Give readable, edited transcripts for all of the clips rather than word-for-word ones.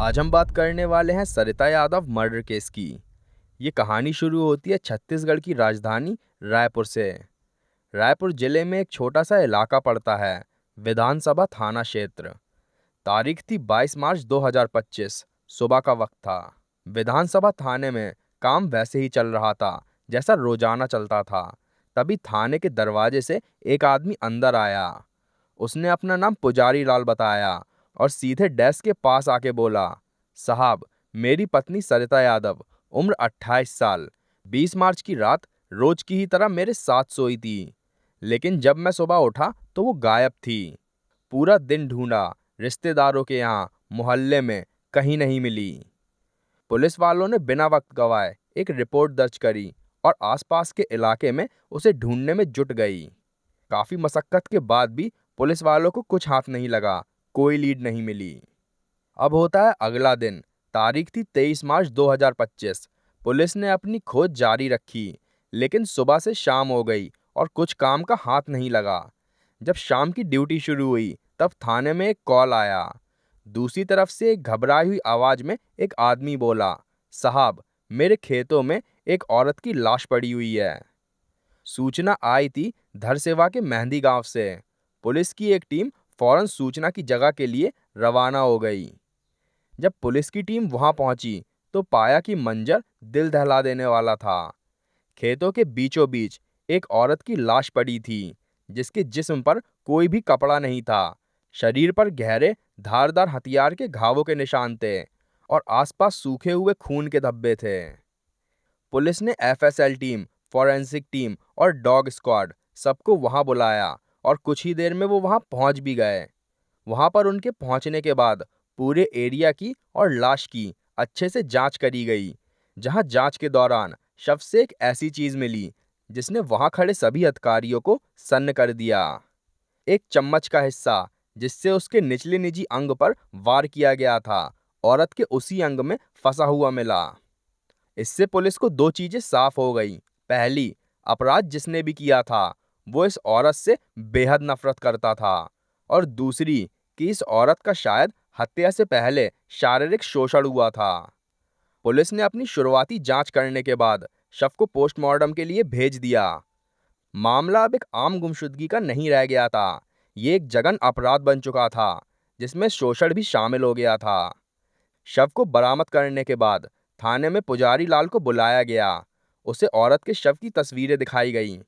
आज हम बात करने वाले हैं सरिता यादव मर्डर केस की। ये कहानी शुरू होती है छत्तीसगढ़ की राजधानी रायपुर से। रायपुर जिले में एक छोटा सा इलाका पड़ता है, विधानसभा थाना क्षेत्र। तारीख थी 22 मार्च 2025। सुबह का वक्त था। विधानसभा थाने में काम वैसे ही चल रहा था जैसा रोजाना चलता था। तभी थाने के दरवाजे से एक आदमी अंदर आया। उसने अपना नाम पुजारी लाल बताया और सीधे डेस्क के पास आके बोला, साहब, मेरी पत्नी सरिता यादव, उम्र 28 साल, 20 मार्च की रात रोज की ही तरह मेरे साथ सोई थी। लेकिन जब मैं सुबह उठा तो वो गायब थी। पूरा दिन ढूंढा, रिश्तेदारों के यहाँ, मोहल्ले में, कहीं नहीं मिली। पुलिस वालों ने बिना वक्त गवाए एक रिपोर्ट दर्ज करी और आसपास के इलाके में उसे ढूंढने में जुट गई। काफी मशक्कत के बाद भी पुलिस वालों को कुछ हाथ नहीं लगा, कोई लीड नहीं मिली। अब होता है अगला दिन। तारीख थी 23 मार्च 2025। पुलिस ने अपनी खोज जारी रखी, लेकिन सुबह से शाम हो गई और कुछ काम का हाथ नहीं लगा। जब शाम की ड्यूटी शुरू हुई तब थाने में एक कॉल आया। दूसरी तरफ से एक घबराई हुई आवाज में एक आदमी बोला, साहब, मेरे खेतों में एक औरत की लाश पड़ी हुई है। सूचना आई थी धरसेवा के मेहंदी गांव से। पुलिस की एक टीम फौरन सूचना की जगह के लिए रवाना हो गई। जब पुलिस की टीम वहां पहुंची तो पाया कि मंजर दिल दहला देने वाला था। खेतों के बीचों बीच एक औरत की लाश पड़ी थी, जिसके जिस्म पर कोई भी कपड़ा नहीं था। शरीर पर गहरे धारदार हथियार के घावों के निशान थे और आसपास सूखे हुए खून के धब्बे थे। पुलिस ने एफएसएल टीम, फॉरेंसिक टीम और डॉग स्क्वाड सबको वहां बुलाया और कुछ ही देर में वो वहां पहुंच भी गए। वहां पर उनके पहुंचने के बाद पूरे एरिया की और लाश की अच्छे से जांच करी गई, जहां जांच के दौरान शव से एक ऐसी चीज मिली जिसने वहां खड़े सभी अधिकारियों को सन्न कर दिया। एक चम्मच का हिस्सा जिससे उसके निचले निजी अंग पर वार किया गया था, औरत के उसी अंग में फंसा हुआ मिला। इससे पुलिस को दो चीजें साफ हो गई। पहली, अपराध जिसने भी किया था वो इस औरत से बेहद नफरत करता था, और दूसरी कि इस औरत का शायद हत्या से पहले शारीरिक शोषण हुआ था। पुलिस ने अपनी शुरुआती जांच करने के बाद शव को पोस्टमार्टम के लिए भेज दिया। मामला अब एक आम गुमशुदगी का नहीं रह गया था। ये एक जघन्य अपराध बन चुका था, जिसमें शोषण भी शामिल हो गया था। शव को बरामद करने के बाद थाने में पुजारी लाल को बुलाया गया। उसे औरत के शव की तस्वीरें दिखाई गईं।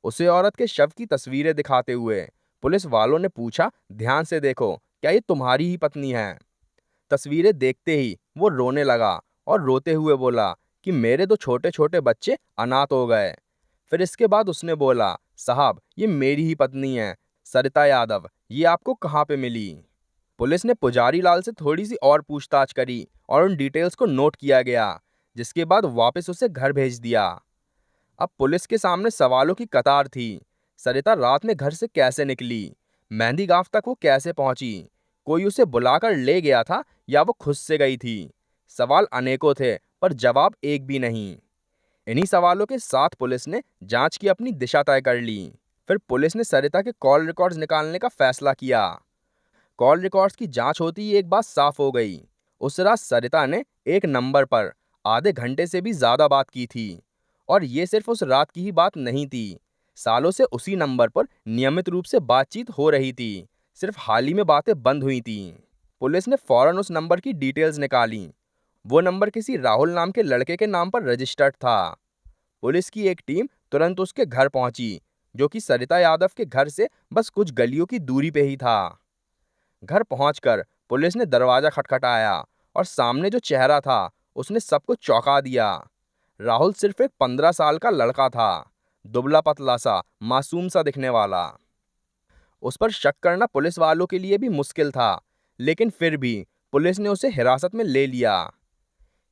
उसे औरत के शव की तस्वीरें दिखाते हुए पुलिस वालों ने पूछा, ध्यान से देखो, क्या ये तुम्हारी ही पत्नी है? तस्वीरें देखते ही वो रोने लगा और रोते हुए बोला कि मेरे दो छोटे छोटे बच्चे अनाथ हो गए। फिर इसके बाद उसने बोला, साहब, ये मेरी ही पत्नी है, सरिता यादव। ये आपको कहाँ पे मिली? पुलिस ने पुजारी लाल से थोड़ी सी और पूछताछ करी और उन डिटेल्स को नोट किया गया, जिसके बाद वापस उसे घर भेज दिया। अब पुलिस के सामने सवालों की कतार थी। सरिता रात में घर से कैसे निकली? मेहंदी गांव तक वो कैसे पहुंची? कोई उसे बुलाकर ले गया था या वो खुद से गई थी? सवाल अनेकों थे, पर जवाब एक भी नहीं। इन्हीं सवालों के साथ पुलिस ने जांच की अपनी दिशा तय कर ली। फिर पुलिस ने सरिता के कॉल रिकॉर्ड्स निकालने का फैसला किया। कॉल रिकॉर्ड्स की जांच होती ही एक बात साफ हो गई। उस रात सरिता ने एक नंबर पर आधे घंटे से भी ज्यादा बात की थी। और ये सिर्फ उस रात की ही बात नहीं थी। सालों से उसी नंबर पर नियमित रूप से बातचीत हो रही थी। सिर्फ हाल ही में बातें बंद हुई थी। पुलिस ने फौरन उस नंबर की डिटेल्स निकाली। वो नंबर किसी राहुल नाम के लड़के के नाम पर रजिस्टर्ड था। पुलिस की एक टीम तुरंत उसके घर पहुंची, जो कि सरिता यादव के घर से बस कुछ गलियों की दूरी पे ही था। घर पहुंचकर पुलिस ने दरवाजा खटखटाया और सामने जो चेहरा था उसने सबको चौंका दिया। राहुल सिर्फ एक 15 साल का लड़का था, दुबला पतला सा, मासूम सा दिखने वाला। उस पर शक करना पुलिस वालों के लिए भी मुश्किल था, लेकिन फिर भी पुलिस ने उसे हिरासत में ले लिया।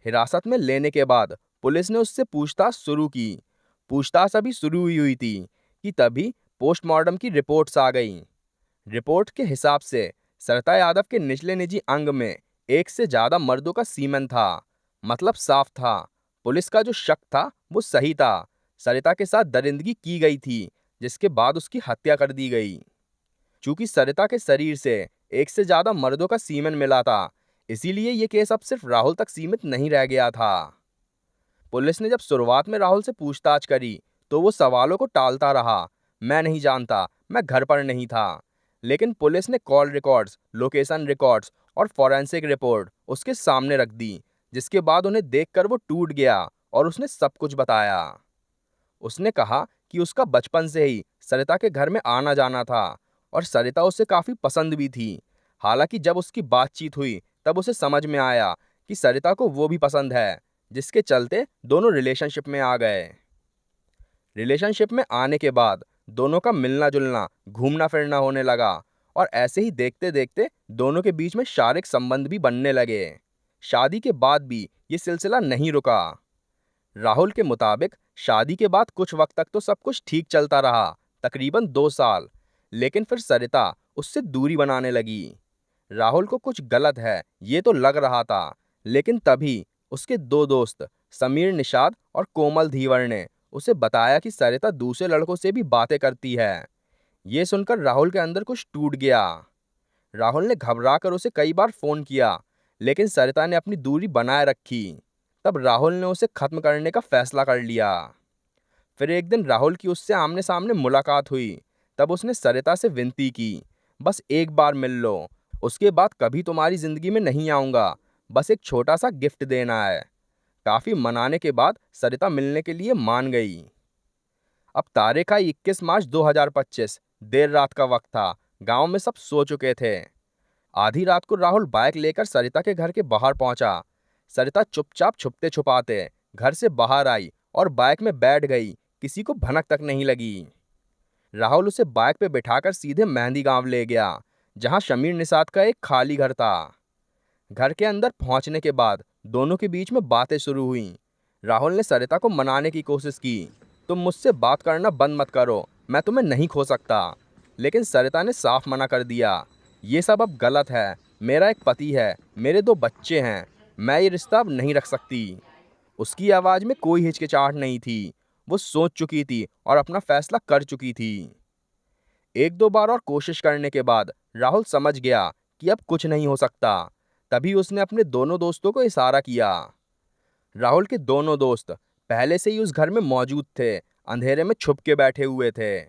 हिरासत में लेने के बाद पुलिस ने उससे पूछताछ शुरू की। पूछताछ अभी शुरू हुई थी कि तभी पोस्टमार्टम की रिपोर्ट्स आ गईं। रिपोर्ट के हिसाब से सरिता यादव के निचले निजी अंग में एक से ज्यादा मर्दों का सीमेन था। मतलब साफ था। पुलिस का जो शक था वो सही था। सरिता के साथ दरिंदगी की गई थी, जिसके बाद उसकी हत्या कर दी गई। चूंकि सरिता के शरीर से एक से ज्यादा मर्दों का सीमेन मिला था, इसीलिए ये केस अब सिर्फ राहुल तक सीमित नहीं रह गया था। पुलिस ने जब शुरुआत में राहुल से पूछताछ करी तो वो सवालों को टालता रहा। मैं नहीं जानता, मैं घर पर नहीं था। लेकिन पुलिस ने कॉल रिकॉर्ड्स, लोकेशन रिकॉर्ड्स और फॉरेंसिक रिपोर्ट उसके सामने रख दी, जिसके बाद उन्हें देखकर वो टूट गया और उसने सब कुछ बताया। उसने कहा कि उसका बचपन से ही सरिता के घर में आना जाना था और सरिता उसे काफी पसंद भी थी। हालांकि जब उसकी बातचीत हुई तब उसे समझ में आया कि सरिता को वो भी पसंद है, जिसके चलते दोनों रिलेशनशिप में आ गए। रिलेशनशिप में आने के बाद दोनों का मिलना जुलना, घूमना फिरना होने लगा और ऐसे ही देखते देखते दोनों के बीच में शारीरिक संबंध भी बनने लगे। शादी के बाद भी ये सिलसिला नहीं रुका। राहुल के मुताबिक शादी के बाद कुछ वक्त तक तो सब कुछ ठीक चलता रहा, तकरीबन 2 साल। लेकिन फिर सरिता उससे दूरी बनाने लगी। राहुल को कुछ गलत है ये तो लग रहा था, लेकिन तभी उसके 2 दोस्त समीर निषाद और कोमल धीवर ने उसे बताया कि सरिता दूसरे लड़कों से भी बातें करती है। ये सुनकर राहुल के अंदर कुछ टूट गया। राहुल ने घबराकर उसे कई बार फोन किया, लेकिन सरिता ने अपनी दूरी बनाए रखी। तब राहुल ने उसे खत्म करने का फैसला कर लिया। फिर एक दिन राहुल की उससे आमने सामने मुलाकात हुई। तब उसने सरिता से विनती की, बस एक बार मिल लो, उसके बाद कभी तुम्हारी जिंदगी में नहीं आऊंगा, बस एक छोटा सा गिफ्ट देना है। काफी मनाने के बाद सरिता मिलने के लिए मान गई। अब तारीख आई 21 मार्च 2025। देर रात का वक्त था। गांव में सब सो चुके थे। आधी रात को राहुल बाइक लेकर सरिता के घर के बाहर पहुंचा। सरिता चुपचाप छुपते छुपाते घर से बाहर आई और बाइक में बैठ गई। किसी को भनक तक नहीं लगी। राहुल उसे बाइक पे बिठाकर सीधे मेहंदी गांव ले गया, जहां शमीर निषाद का एक खाली घर था। घर के अंदर पहुंचने के बाद दोनों के बीच में बातें शुरू हुई। राहुल ने सरिता को मनाने की कोशिश की, तुम मुझसे बात करना बंद मत करो, मैं तुम्हें नहीं खो सकता। लेकिन सरिता ने साफ मना कर दिया, ये सब अब गलत है, मेरा एक पति है, मेरे 2 बच्चे हैं, मैं ये रिश्ता अब नहीं रख सकती। उसकी आवाज में कोई हिचकिचाहट नहीं थी। वो सोच चुकी थी और अपना फैसला कर चुकी थी। 1-2 बार और कोशिश करने के बाद राहुल समझ गया कि अब कुछ नहीं हो सकता। तभी उसने अपने दोनों दोस्तों को इशारा किया। राहुल के दोनों दोस्त पहले से ही उस घर में मौजूद थे, अंधेरे में छुप के बैठे हुए थे।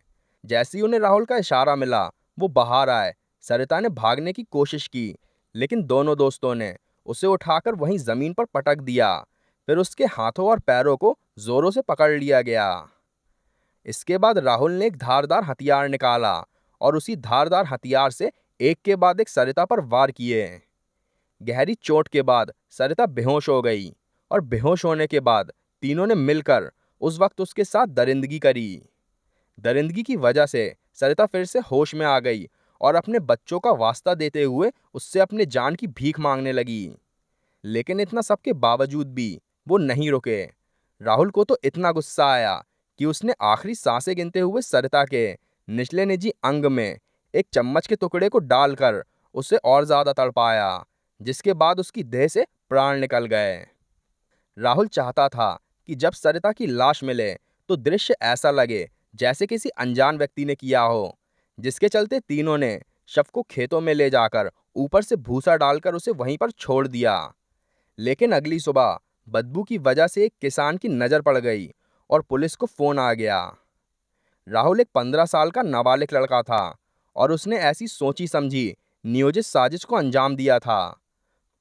जैसे ही उन्हें राहुल का इशारा मिला, वो बाहर आए। सरिता ने भागने की कोशिश की, लेकिन दोनों दोस्तों ने उसे उठाकर वहीं जमीन पर पटक दिया। फिर उसके हाथों और पैरों को जोरों से पकड़ लिया गया। इसके बाद राहुल ने एक धारदार हथियार निकाला और उसी धारदार हथियार से एक के बाद एक सरिता पर वार किए। गहरी चोट के बाद सरिता बेहोश हो गई और बेहोश होने के बाद तीनों ने मिलकर उस वक्त उसके साथ दरिंदगी करी। दरिंदगी की वजह से सरिता फिर से होश में आ गई और अपने बच्चों का वास्ता देते हुए उससे अपने जान की भीख मांगने लगी। लेकिन इतना सब के बावजूद भी वो नहीं रुके। राहुल को तो इतना गुस्सा आया कि उसने आखिरी सांसें गिनते हुए सरिता के निचले निजी अंग में एक चम्मच के टुकड़े को डालकर उसे और ज्यादा तड़पाया, जिसके बाद उसकी देह से प्राण निकल गए। राहुल चाहता था कि जब सरिता की लाश मिले तो दृश्य ऐसा लगे जैसे किसी अनजान व्यक्ति ने किया हो, जिसके चलते तीनों ने शव को खेतों में ले जाकर ऊपर से भूसा डालकर उसे वहीं पर छोड़ दिया। लेकिन अगली सुबह बदबू की वजह से एक किसान की नजर पड़ गई और पुलिस को फोन आ गया। राहुल एक 15 साल का नाबालिग लड़का था और उसने ऐसी सोची समझी नियोजित साजिश को अंजाम दिया था।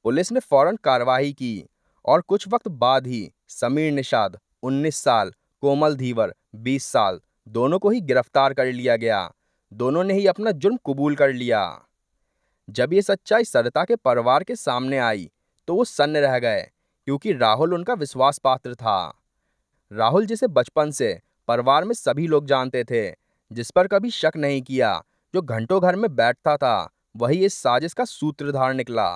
पुलिस ने फौरन कार्रवाई की और कुछ वक्त बाद ही समीर निषाद 19 साल, कोमल धीवर 20 साल, दोनों को ही गिरफ्तार कर लिया गया। दोनों ने ही अपना जुर्म कबूल कर लिया। जब ये सच्चाई सरिता के परिवार के सामने आई तो वो सन्न रह गए, क्योंकि राहुल उनका विश्वास पात्र था। राहुल, जिसे बचपन से परिवार में सभी लोग जानते थे, जिस पर कभी शक नहीं किया, जो घंटों घर में बैठता था, वही इस साजिश का सूत्रधार निकला।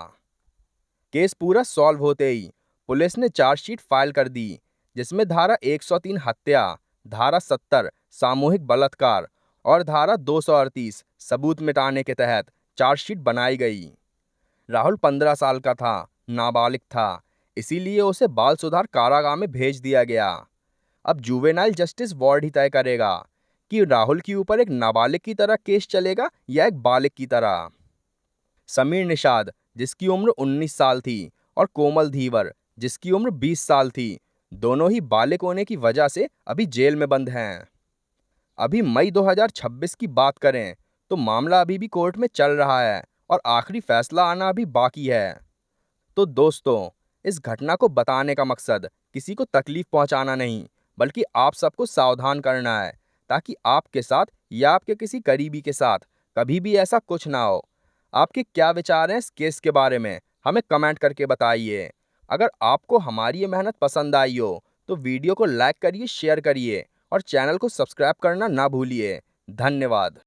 केस पूरा सॉल्व होते ही पुलिस ने चार्जशीट फाइल कर दी, जिसमें धारा 103 हत्या, धारा 70 सामूहिक बलात्कार और धारा 238 सबूत मिटाने के तहत चार्जशीट बनाई गई। राहुल 15 साल का था, नाबालिग था, इसीलिए उसे बाल सुधार कारागार में भेज दिया गया। अब जुवेनाइल जस्टिस वार्ड ही तय करेगा कि राहुल के ऊपर एक नाबालिग की तरह केस चलेगा या एक बालिग की तरह। समीर निषाद जिसकी उम्र 19 साल थी, और कोमल धीवर, जिसकी उम्र 20 साल थी। दोनों ही बालिग होने की वजह से अभी जेल में बंद हैं। अभी मई 2026 की बात करें तो मामला अभी भी कोर्ट में चल रहा है और आखिरी फैसला आना अभी बाकी है। तो दोस्तों, इस घटना को बताने का मकसद किसी को तकलीफ पहुंचाना नहीं, बल्कि आप सबको सावधान करना है, ताकि आपके साथ या आपके किसी करीबी के साथ कभी भी ऐसा कुछ ना हो। आपके क्या विचार हैं इस केस के बारे में, हमें कमेंट करके बताइए। अगर आपको हमारी ये मेहनत पसंद आई हो तो वीडियो को लाइक करिए, शेयर करिए और चैनल को सब्सक्राइब करना ना भूलिए। धन्यवाद।